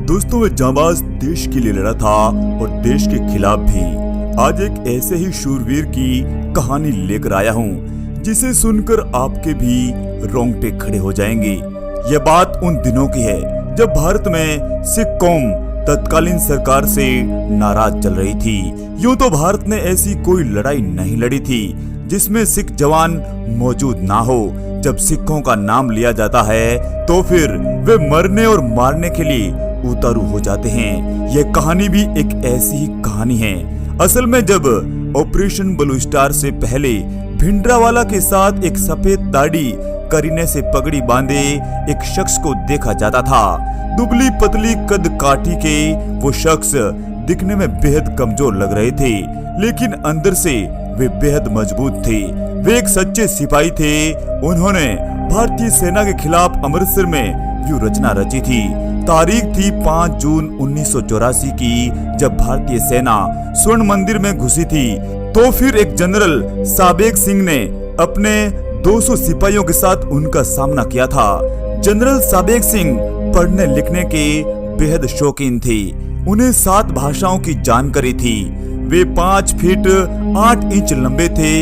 दोस्तों, वह जांबाज देश के लिए लड़ा था और देश के खिलाफ भी। आज एक ऐसे ही शूरवीर की कहानी लेकर आया हूँ जिसे सुनकर आपके भी रोंगटे खड़े हो जाएंगे। यह बात उन दिनों की है जब भारत में सिख कौम तत्कालीन सरकार से नाराज चल रही थी। यूं तो भारत ने ऐसी कोई लड़ाई नहीं लड़ी थी जिसमें सिख जवान मौजूद ना हो। जब सिखों का नाम लिया जाता है तो फिर वे मरने और मारने के लिए उतारू हो जाते हैं। यह कहानी भी एक ऐसी ही कहानी है। असल में जब ऑपरेशन ब्लू स्टार से पहले भिंडरावाला के साथ एक सफेद दाढ़ी करीने से पगड़ी बांधे एक शख्स को देखा जाता था। दुबली पतली कद काठी के वो शख्स दिखने में बेहद कमजोर लग रहे थे, लेकिन अंदर से वे बेहद मजबूत थे। वे एक सच्चे सिपाही थे। उन्होंने भारतीय सेना के खिलाफ अमृतसर में व्यूह रचना रची थी। तारीख थी 5 जून 1984 की, जब भारतीय सेना स्वर्ण मंदिर में घुसी थी। तो फिर एक जनरल साबेग सिंह ने अपने 200 सिपाहियों के साथ उनका सामना किया था। जनरल साबेग सिंह पढ़ने लिखने के बेहद शौकीन थे। उन्हें 7 भाषाओं की जानकारी थी। वे 5 फीट 8 इंच लंबे थे।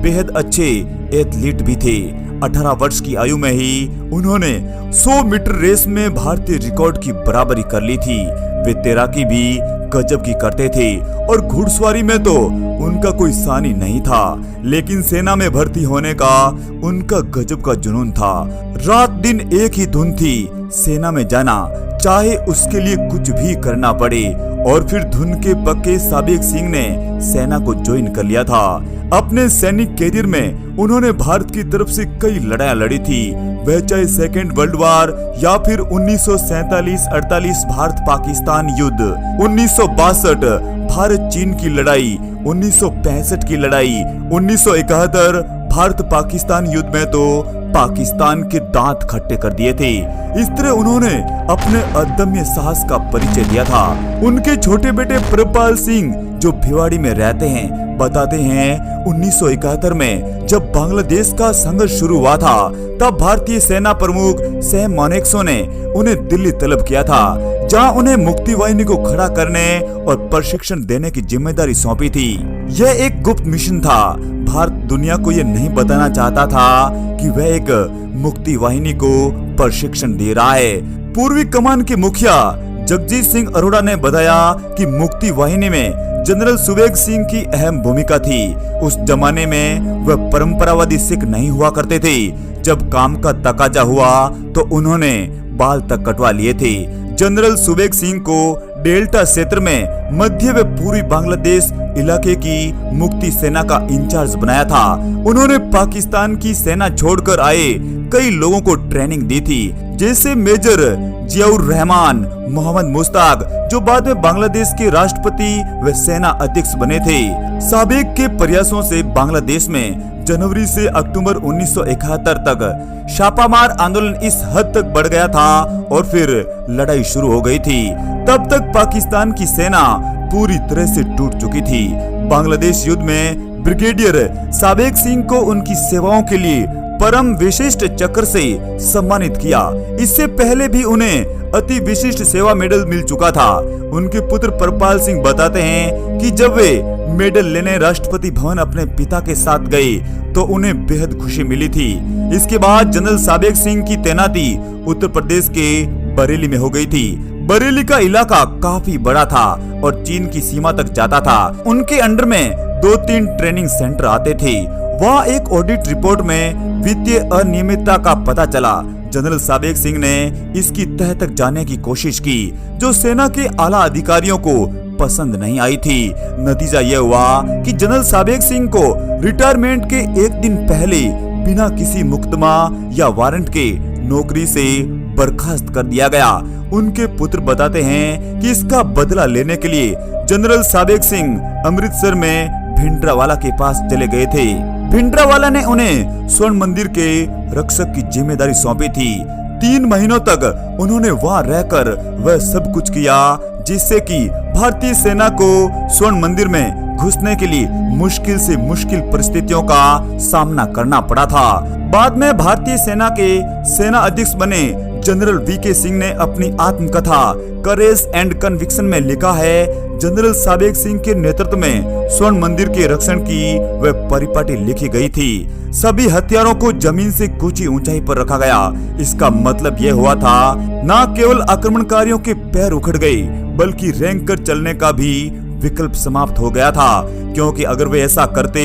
बेहद अच्छे एथलीट भी थे। 18 वर्ष की आयु में ही उन्होंने 100 मीटर रेस में भारतीय रिकॉर्ड की बराबरी कर ली थी। वे तैराकी भी गजब की करते थे और घुड़सवारी में तो उनका कोई सानी नहीं था। लेकिन सेना में भर्ती होने का उनका गजब का जुनून था। रात दिन एक ही धुन थी, सेना में जाना, चाहे उसके लिए कुछ भी करना पड़े। और फिर धुन के पक्के साबेग सिंह ने सेना को ज्वाइन कर लिया था। अपने सैनिक कैरियर में उन्होंने भारत की तरफ से कई लड़ाइयां लड़ी थी, वह चाहे सेकेंड वर्ल्ड वार या फिर 1947-48 भारत पाकिस्तान युद्ध, 1962 भारत चीन की लड़ाई, 1965 की लड़ाई, 1971 भारत पाकिस्तान युद्ध में तो पाकिस्तान के दांत खट्टे कर दिए थे। इस तरह उन्होंने अपने अदम्य साहस का परिचय दिया था। उनके छोटे बेटे प्रभपाल सिंह जो भिवाड़ी में रहते हैं, बताते हैं 1971 में जब बांग्लादेश का संघर्ष शुरू हुआ था, तब भारतीय सेना प्रमुख सैम मानेकशॉ ने उन्हें दिल्ली तलब किया था, जहां उन्हें मुक्ति वाहिनी को खड़ा करने और प्रशिक्षण देने की जिम्मेदारी सौंपी थी। यह एक गुप्त मिशन था। भारत दुनिया को यह नहीं बताना चाहता था कि वह एक मुक्ति वाहिनी को प्रशिक्षण दे रहा है। पूर्वी कमान के मुखिया जगजीत सिंह अरोड़ा ने बताया कि मुक्ति वाहिनी में जनरल सुबेग सिंह की अहम भूमिका थी। उस जमाने में वह परंपरावादी सिख नहीं हुआ करते थे। जब काम का तकाजा हुआ तो उन्होंने बाल तक कटवा लिए थे। जनरल सुबेग सिंह को डेल्टा क्षेत्र में मध्य व पूर्वी बांग्लादेश इलाके की मुक्ति सेना का इंचार्ज बनाया था। उन्होंने पाकिस्तान की सेना छोड़कर आए कई लोगों को ट्रेनिंग दी थी, जैसे मेजर जियाउर रहमान, मोहम्मद मुश्ताक, जो बाद में बांग्लादेश के राष्ट्रपति व सेना अध्यक्ष बने थे। साबेग के प्रयासों से बांग्लादेश में जनवरी से अक्टूबर 1971 तक छापामार आंदोलन इस हद तक बढ़ गया था और फिर लड़ाई शुरू हो गई थी। तब तक पाकिस्तान की सेना पूरी तरह से टूट चुकी थी। बांग्लादेश युद्ध में ब्रिगेडियर साबेग सिंह को उनकी सेवाओं के लिए परम विशिष्ट चक्र से सम्मानित किया। इससे पहले भी उन्हें अति विशिष्ट सेवा मेडल मिल चुका था। उनके पुत्र प्रभपाल सिंह बताते हैं कि जब वे मेडल लेने राष्ट्रपति भवन अपने पिता के साथ गए तो उन्हें बेहद खुशी मिली थी। इसके बाद जनरल साबेग सिंह की तैनाती उत्तर प्रदेश के बरेली में हो गई थी। बरेली का इलाका काफी बड़ा था और चीन की सीमा तक जाता था। उनके अंडर में 2-3 ट्रेनिंग सेंटर आते थे। वहाँ एक ऑडिट रिपोर्ट में वित्तीय अनियमितता का पता चला। जनरल साबेग सिंह ने इसकी तह तक जाने की कोशिश की, जो सेना के आला अधिकारियों को पसंद नहीं आई थी। नतीजा यह हुआ कि जनरल साबेग सिंह को रिटायरमेंट के एक दिन पहले बिना किसी मुकदमा या वारंट के नौकरी से बर्खास्त कर दिया गया। उनके पुत्र बताते हैं कि इसका बदला लेने के लिए जनरल साबेग सिंह अमृतसर में भिंडरावाला के पास चले गए थे। भिंडरावाला ने उन्हें स्वर्ण मंदिर के रक्षक की जिम्मेदारी सौंपी थी। 3 महीनों तक उन्होंने वहां रहकर वह सब कुछ किया जिससे कि भारतीय सेना को स्वर्ण मंदिर में घुसने के लिए मुश्किल से मुश्किल परिस्थितियों का सामना करना पड़ा था। बाद में भारतीय सेना के सेना अध्यक्ष बने जनरल वीके सिंह ने अपनी आत्मकथा करेज एंड कन्विक्शन में लिखा है, जनरल साबेग सिंह के नेतृत्व में स्वर्ण मंदिर के रक्षण की वह परिपाटी लिखी गई थी। सभी हथियारों को जमीन से कुछ ही ऊंचाई पर रखा गया। इसका मतलब यह हुआ था, न केवल आक्रमणकारियों के पैर उखड़ गए, बल्कि रेंग कर चलने का भी विकल्प समाप्त हो गया था, क्योंकि अगर वे ऐसा करते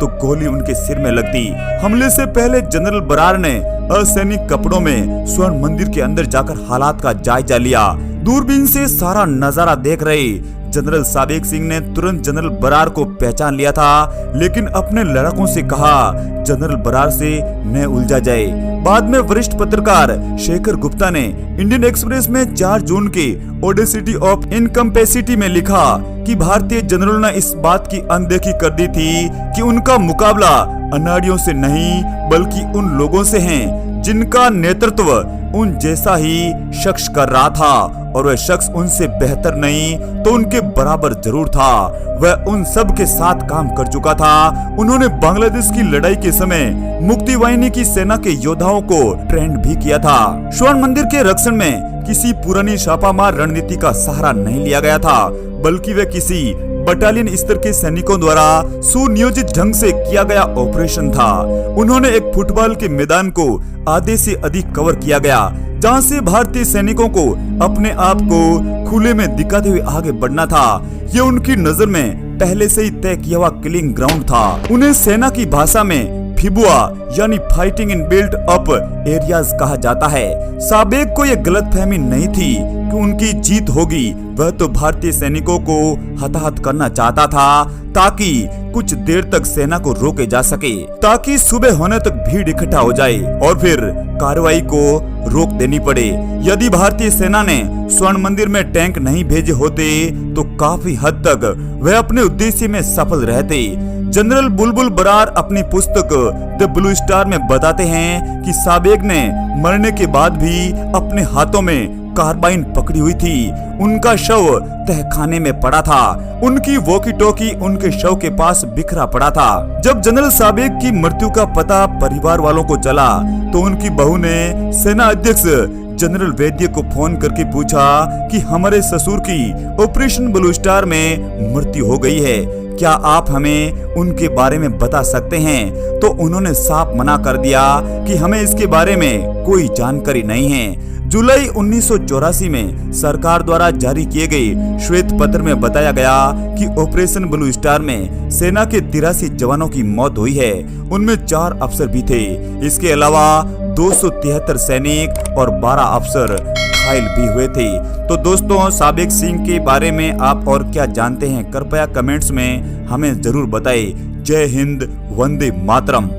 तो गोली उनके सिर में लगती। हमले से पहले जनरल बरार ने असैनिक कपड़ों में स्वर्ण मंदिर के अंदर जाकर हालात का जायजा लिया। दूरबीन से सारा नजारा देख रहे जनरल साबेग सिंह ने तुरंत जनरल बरार को पहचान लिया था, लेकिन अपने लड़कों से कहा, जनरल बरार से न उलझा जाए। बाद में वरिष्ठ पत्रकार शेखर गुप्ता ने इंडियन एक्सप्रेस में 4 जून के ऑडेसिटी ऑफ इनकम्पेसिटी में लिखा कि भारतीय जनरल ने इस बात की अनदेखी कर दी थी कि उनका मुकाबला अनाड़ियों से नहीं, बल्कि उन लोगों से है जिनका नेतृत्व उन जैसा ही शख्स कर रहा था, और वह शख्स उनसे बेहतर नहीं तो उनके बराबर जरूर था। वह उन सब के साथ काम कर चुका था। उन्होंने बांग्लादेश की लड़ाई के समय मुक्ति वाहिनी की सेना के योद्धाओं को ट्रेंड भी किया था। स्वर्ण मंदिर के रक्षण में किसी पुरानी छापामार रणनीति का सहारा नहीं लिया गया था, बल्कि वह किसी बटालियन स्तर के सैनिकों द्वारा सुनियोजित ढंग से किया गया ऑपरेशन था। उन्होंने एक फुटबॉल के मैदान को आधे से अधिक कवर किया गया, जहां से भारतीय सैनिकों को अपने आप को खुले में दिखाते हुए आगे बढ़ना था। ये उनकी नजर में पहले से ही तय किया हुआ किलिंग ग्राउंड था। उन्हें सेना की भाषा में फिबुआ यानी fighting in built up areas कहा जाता है। साबेग को यह गलतफहमी नहीं थी कि उनकी जीत होगी। वह तो भारतीय सैनिकों को हताहत करना चाहता था, ताकि कुछ देर तक सेना को रोके जा सके, ताकि सुबह होने तक भीड़ इकट्ठा हो जाए और फिर कार्रवाई को रोक देनी पड़े। यदि भारतीय सेना ने स्वर्ण मंदिर में टैंक नहीं भेजे होते तो काफी हद तक वह अपने उद्देश्य में सफल रहते। जनरल बुलबुल बरार अपनी पुस्तक द ब्लू स्टार में बताते हैं कि साबेग ने मरने के बाद भी अपने हाथों में कार्बाइन पकड़ी हुई थी। उनका शव तहखाने में पड़ा था। उनकी वॉकी टॉकी उनके शव के पास बिखरा पड़ा था। जब जनरल साबेग की मृत्यु का पता परिवार वालों को चला तो उनकी बहू ने सेना अध्यक्ष जनरल वैद्य को फोन करके पूछा कि हमारे ससुर की ऑपरेशन ब्लू स्टार में मृत्यु हो गई है, क्या आप हमें उनके बारे में बता सकते हैं? तो उन्होंने साफ मना कर दिया कि हमें इसके बारे में कोई जानकारी नहीं है। जुलाई 1984 में सरकार द्वारा जारी किए गए श्वेत पत्र में बताया गया कि ऑपरेशन ब्लू स्टार में सेना के 83 जवानों की मौत हुई है। उनमें 4 अफसर भी थे। इसके अलावा 273 सैनिक और 12 अफसर घायल भी हुए थे। तो दोस्तों, साबेग सिंह के बारे में आप और क्या जानते हैं? कृपया कमेंट्स में हमें जरूर बताएं। जय हिंद, वंदे मातरम।